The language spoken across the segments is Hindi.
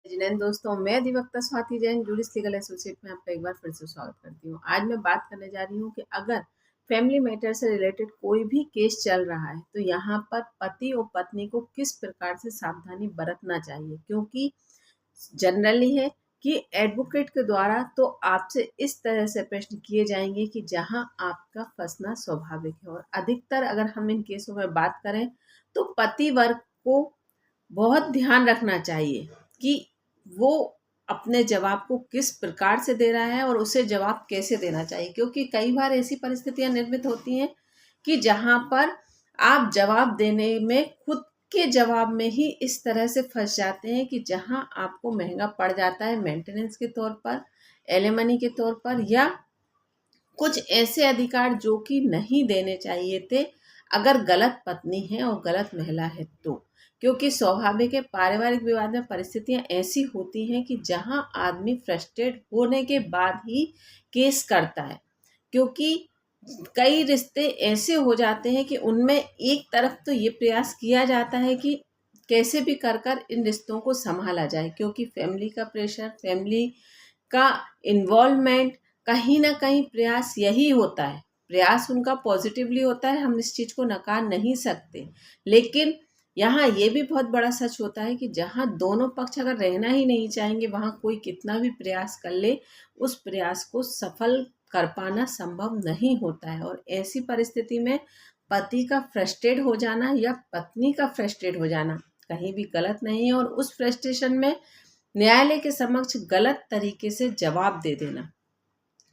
जैन दोस्तों, मैं अधिवक्ता स्वाति जैन जूडिस लीगल एसोसिएट में आपका एक बार फिर से स्वागत करती हूँ। आज मैं बात करने जा रही हूँ कि अगर फैमिली मैटर से रिलेटेड कोई भी केस चल रहा है तो यहाँ पर पति और पत्नी को किस प्रकार से सावधानी बरतना चाहिए, क्योंकि जनरली है कि एडवोकेट के द्वारा तो आपसे इस तरह से प्रश्न किए जाएंगे कि जहां आपका फंसना स्वाभाविक है। और अधिकतर अगर हम इन केसों में बात करें तो पति वर्ग को बहुत ध्यान रखना चाहिए कि वो अपने जवाब को किस प्रकार से दे रहा है और उसे जवाब कैसे देना चाहिए, क्योंकि कई बार ऐसी परिस्थितियां निर्मित होती हैं कि जहां पर आप जवाब देने में खुद के जवाब में ही इस तरह से फंस जाते हैं कि जहां आपको महंगा पड़ जाता है मेंटेनेंस के तौर पर, एलिमनी के तौर पर, या कुछ ऐसे अधिकार जो कि नहीं देने चाहिए थे अगर गलत पत्नी है और गलत महिला है तो। क्योंकि स्वाभाविक है, पारिवारिक विवाद में परिस्थितियां ऐसी होती हैं कि जहां आदमी फ्रस्ट्रेट होने के बाद ही केस करता है, क्योंकि कई रिश्ते ऐसे हो जाते हैं कि उनमें एक तरफ तो ये प्रयास किया जाता है कि कैसे भी कर कर इन रिश्तों को संभाला जाए, क्योंकि फैमिली का प्रेशर, फैमिली का इन्वॉल्वमेंट, कहीं ना कहीं प्रयास यही होता है। प्रयास उनका पॉजिटिवली होता है, हम इस चीज़ को नकार नहीं सकते, लेकिन यहाँ ये भी बहुत बड़ा सच होता है कि जहाँ दोनों पक्ष अगर रहना ही नहीं चाहेंगे, वहाँ कोई कितना भी प्रयास कर ले उस प्रयास को सफल कर पाना संभव नहीं होता है। और ऐसी परिस्थिति में पति का फ्रस्ट्रेट हो जाना या पत्नी का फ्रस्ट्रेट हो जाना कहीं भी गलत नहीं है, और उस फ्रस्ट्रेशन में न्यायालय के समक्ष गलत तरीके से जवाब दे देना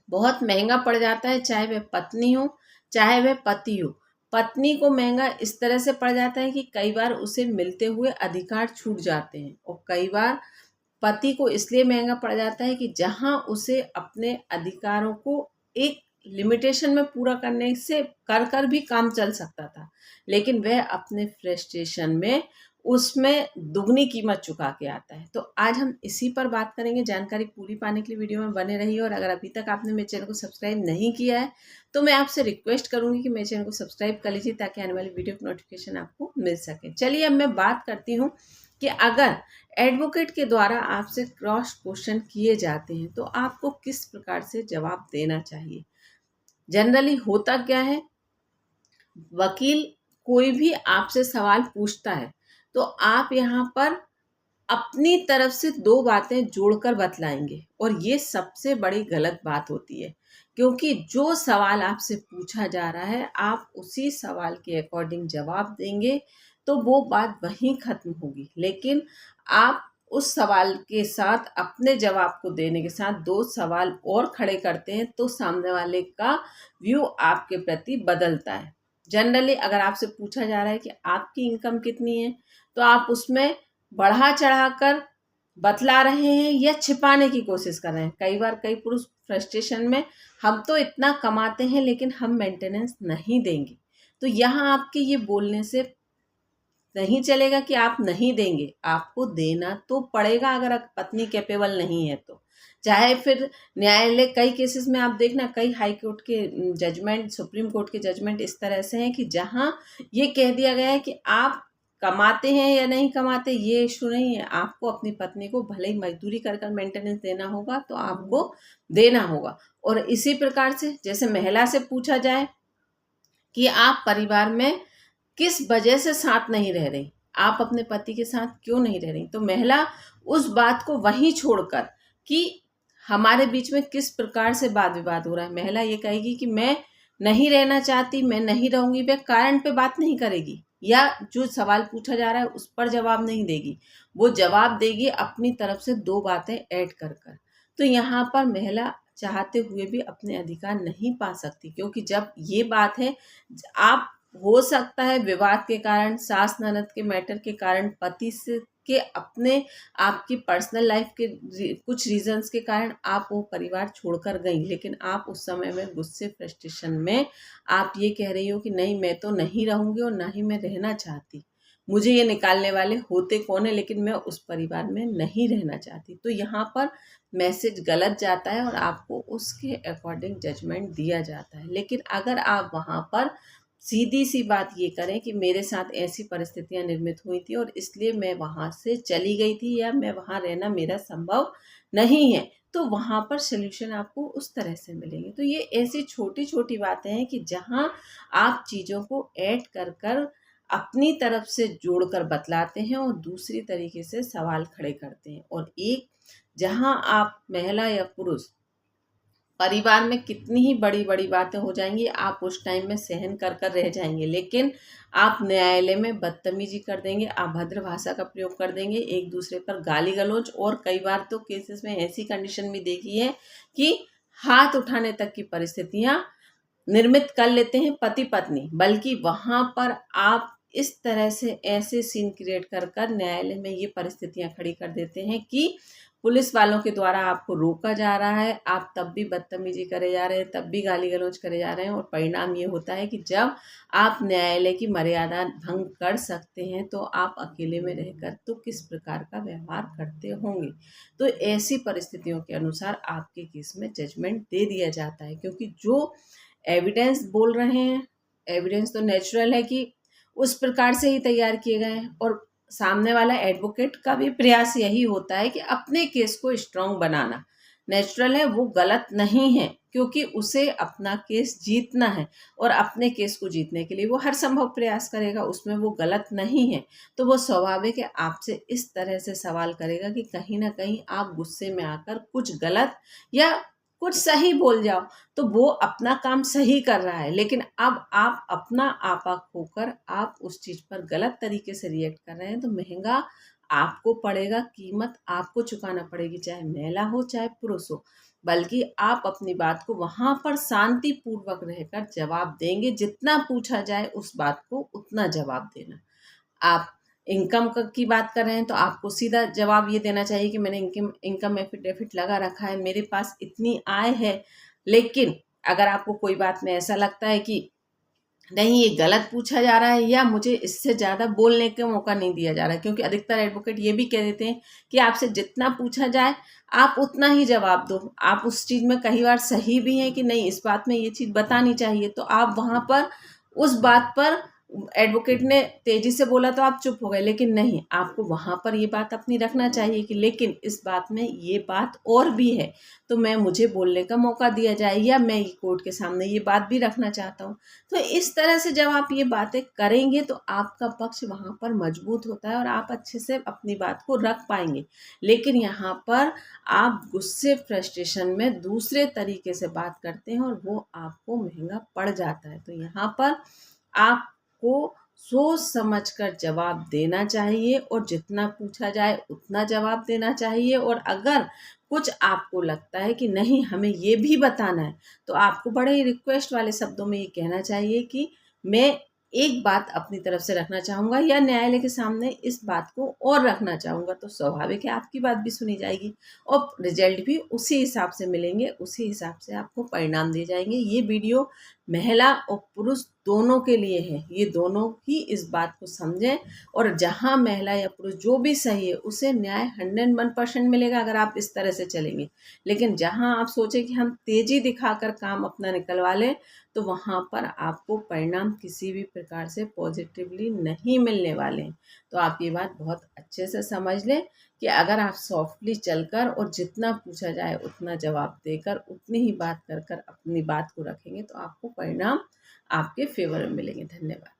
बहुत महंगा पड़ जाता है, चाहे वह पत्नी हो चाहे वह पति हो। पत्नी को महंगा इस तरह से पड़ जाता है कि कई बार उसे मिलते हुए अधिकार छूट जाते हैं, और कई बार पति को इसलिए महंगा पड़ जाता है कि जहां उसे अपने अधिकारों को एक लिमिटेशन में पूरा करने से कर कर भी काम चल सकता था, लेकिन वह अपने फ्रस्ट्रेशन में उसमें दुगनी कीमत चुका के आता है। तो आज हम इसी पर बात करेंगे। जानकारी पूरी पाने के लिए वीडियो में बने रहिए, और अगर अभी तक आपने मेरे चैनल को सब्सक्राइब नहीं किया है तो मैं आपसे रिक्वेस्ट करूंगी कि मेरे चैनल को सब्सक्राइब कर लीजिए ताकि आने वाली वीडियो की नोटिफिकेशन आपको मिल सके। चलिए अब मैं बात करती हूँ कि अगर एडवोकेट के द्वारा आपसे क्रॉस क्वेश्चन किए जाते हैं तो आपको किस प्रकार से जवाब देना चाहिए। जनरली होता क्या है, वकील कोई भी आपसे सवाल पूछता है तो आप यहाँ पर अपनी तरफ से दो बातें जोड़कर बतलाएंगे, और ये सबसे बड़ी गलत बात होती है, क्योंकि जो सवाल आपसे पूछा जा रहा है आप उसी सवाल के अकॉर्डिंग जवाब देंगे तो वो बात वहीं खत्म होगी। लेकिन आप उस सवाल के साथ अपने जवाब को देने के साथ दो सवाल और खड़े करते हैं तो सामने वाले का व्यू आपके प्रति बदलता है। जनरली अगर आपसे पूछा जा रहा है कि आपकी इनकम कितनी है तो आप उसमें बढ़ा चढ़ाकर बतला रहे हैं या छिपाने की कोशिश कर रहे हैं। कई बार कई पुरुष फ्रस्ट्रेशन में हम तो इतना कमाते हैं लेकिन हम मेंटेनेंस नहीं देंगे, तो यहाँ आपके ये बोलने से नहीं चलेगा कि आप नहीं देंगे, आपको देना तो पड़ेगा अगर पत्नी कैपेबल नहीं है तो। चाहे फिर न्यायालय, कई केसेस में आप देखना कई हाई कोर्ट के जजमेंट, सुप्रीम कोर्ट के जजमेंट इस तरह से हैं कि जहां ये कह दिया गया है कि आप कमाते हैं या नहीं कमाते ये इशू नहीं है, आपको अपनी पत्नी को भले ही मजदूरी कर कर मेंटेनेंस देना होगा तो आपको देना होगा। और इसी प्रकार से जैसे महिला से पूछा जाए कि आप परिवार में किस वजह से साथ नहीं रह रही, आप अपने पति के साथ क्यों नहीं रह रही, तो महिला उस बात को वहीं छोड़कर कि हमारे बीच में किस प्रकार से वाद विवाद हो रहा है, महिला ये कहेगी कि मैं नहीं रहना चाहती, मैं नहीं रहूंगी, वह कारण पे बात नहीं करेगी या जो सवाल पूछा जा रहा है उस पर जवाब नहीं देगी, वो जवाब देगी अपनी तरफ से दो बातें ऐड कर कर। तो यहाँ पर महिला चाहते हुए भी अपने अधिकार नहीं पा सकती, क्योंकि जब ये बात है, आप हो सकता है विवाद के कारण, सास ननद के मैटर के कारण, पति से के अपने आपकी पर्सनल लाइफ के कुछ रीजंस के कारण आप वो परिवार छोड़कर गई, लेकिन आप उस समय में गुस्से फ्रस्ट्रेशन में आप ये कह रही हो कि नहीं मैं तो नहीं रहूंगी और ना ही मैं रहना चाहती, मुझे ये निकालने वाले होते कौन है, लेकिन मैं उस परिवार में नहीं रहना चाहती। तो यहाँ पर मैसेज गलत जाता है और आपको उसके अकॉर्डिंग जजमेंट दिया जाता है। लेकिन अगर आप वहाँ पर सीधी सी बात ये करें कि मेरे साथ ऐसी परिस्थितियां निर्मित हुई थी और इसलिए मैं वहाँ से चली गई थी या मैं वहाँ रहना मेरा संभव नहीं है। तो वहाँ पर सॉल्यूशन आपको उस तरह से मिलेंगे। तो ये ऐसी छोटी छोटी बातें हैं कि जहाँ आप चीज़ों को ऐड कर कर अपनी तरफ से जोड़कर बतलाते हैं और दूसरी तरीके से सवाल खड़े करते हैं। और एक, जहाँ आप महिला या पुरुष परिवार में कितनी ही बड़ी बड़ी बातें हो जाएंगी, आप उस टाइम में सहन कर कर रह जाएंगे, लेकिन आप न्यायालय में बदतमीजी कर देंगे, अभद्र भाषा का प्रयोग कर देंगे, एक दूसरे पर गाली गलौज, और कई बार तो केसेस में ऐसी कंडीशन भी देखी है कि हाथ उठाने तक की परिस्थितियां निर्मित कर लेते हैं पति पत्नी। बल्कि वहां पर आप इस तरह से ऐसे सीन क्रिएट कर कर न्यायालय में ये परिस्थितियां खड़ी कर देते हैं कि पुलिस वालों के द्वारा आपको रोका जा रहा है, आप तब भी बदतमीजी करे जा रहे हैं, तब भी गाली गलौज करे जा रहे हैं, और परिणाम ये होता है कि जब आप न्यायालय की मर्यादा भंग कर सकते हैं तो आप अकेले में रहकर तो किस प्रकार का व्यवहार करते होंगे। तो ऐसी परिस्थितियों के अनुसार आपके केस में जजमेंट दे दिया जाता है, क्योंकि जो एविडेंस बोल रहे हैं, एविडेंस तो नेचुरल है कि उस प्रकार से ही तैयार किए गए हैं, और सामने वाला एडवोकेट का भी प्रयास यही होता है कि अपने केस को स्ट्रांग बनाना। नेचुरल है, वो गलत नहीं है, क्योंकि उसे अपना केस जीतना है और अपने केस को जीतने के लिए वो हर संभव प्रयास करेगा, उसमें वो गलत नहीं है। तो वो स्वाभाविक है आपसे इस तरह से सवाल करेगा कि कहीं ना कहीं आप गुस्से में आकर कुछ गलत या कुछ सही बोल जाओ। तो वो अपना काम सही कर रहा है, लेकिन अब आप अपना आपा खोकर आप उस चीज़ पर गलत तरीके से रिएक्ट कर रहे हैं, तो महंगा आपको पड़ेगा, कीमत आपको चुकाना पड़ेगी, चाहे महिला हो चाहे पुरुष हो। बल्कि आप अपनी बात को वहाँ पर शांति पूर्वक रहकर जवाब देंगे, जितना पूछा जाए उस बात को उतना जवाब देना। आप इनकम की बात कर रहे हैं तो आपको सीधा जवाब ये देना चाहिए कि मैंने इनकम एफिडेविट लगा रखा है, मेरे पास इतनी आय है। लेकिन अगर आपको कोई बात में ऐसा लगता है कि नहीं, ये गलत पूछा जा रहा है या मुझे इससे ज़्यादा बोलने का मौका नहीं दिया जा रहा है, क्योंकि अधिकतर एडवोकेट ये भी कह देते हैं कि आपसे जितना पूछा जाए आप उतना ही जवाब दो। आप उस चीज़ में कई बार सही भी हैं कि नहीं, इस बात में ये चीज़ बतानी चाहिए, तो आप वहाँ पर उस बात पर एडवोकेट ने तेजी से बोला तो आप चुप हो गए, लेकिन नहीं, आपको वहाँ पर ये बात अपनी रखना चाहिए कि लेकिन इस बात में ये बात और भी है, तो मुझे बोलने का मौका दिया जाए, या मैं कोर्ट के सामने ये बात भी रखना चाहता हूँ। तो इस तरह से जब आप ये बातें करेंगे तो आपका पक्ष वहाँ पर मजबूत होता है और आप अच्छे से अपनी बात को रख पाएंगे। लेकिन यहाँ पर आप गुस्से फ्रस्ट्रेशन में दूसरे तरीके से बात करते हैं और वो आपको महंगा पड़ जाता है। तो यहाँ पर आपको सोच समझकर जवाब देना चाहिए और जितना पूछा जाए उतना जवाब देना चाहिए। और अगर कुछ आपको लगता है कि नहीं, हमें ये भी बताना है, तो आपको बड़े ही रिक्वेस्ट वाले शब्दों में ये कहना चाहिए कि मैं एक बात अपनी तरफ से रखना चाहूँगा या न्यायालय के सामने इस बात को और रखना चाहूँगा। तो स्वाभाविक है आपकी बात भी सुनी जाएगी और रिजल्ट भी उसी हिसाब से मिलेंगे, उसी हिसाब से आपको परिणाम दिए जाएंगे। ये वीडियो महिला और पुरुष दोनों के लिए है, ये दोनों ही इस बात को समझें। और जहाँ महिला या पुरुष जो भी सही है उसे न्याय 101% मिलेगा अगर आप इस तरह से चलेंगे। लेकिन जहाँ आप सोचें कि हम तेजी दिखाकर काम अपना निकलवा लें, तो वहाँ पर आपको परिणाम किसी भी प्रकार से पॉजिटिवली नहीं मिलने वाले हैं। तो आप ये बात बहुत अच्छे से समझ लें कि अगर आप सॉफ्टली चलकर और जितना पूछा जाए उतना जवाब देकर उतनी ही बात कर कर अपनी बात को रखेंगे तो आपको परिणाम आपके फेवर में मिलेंगे। धन्यवाद।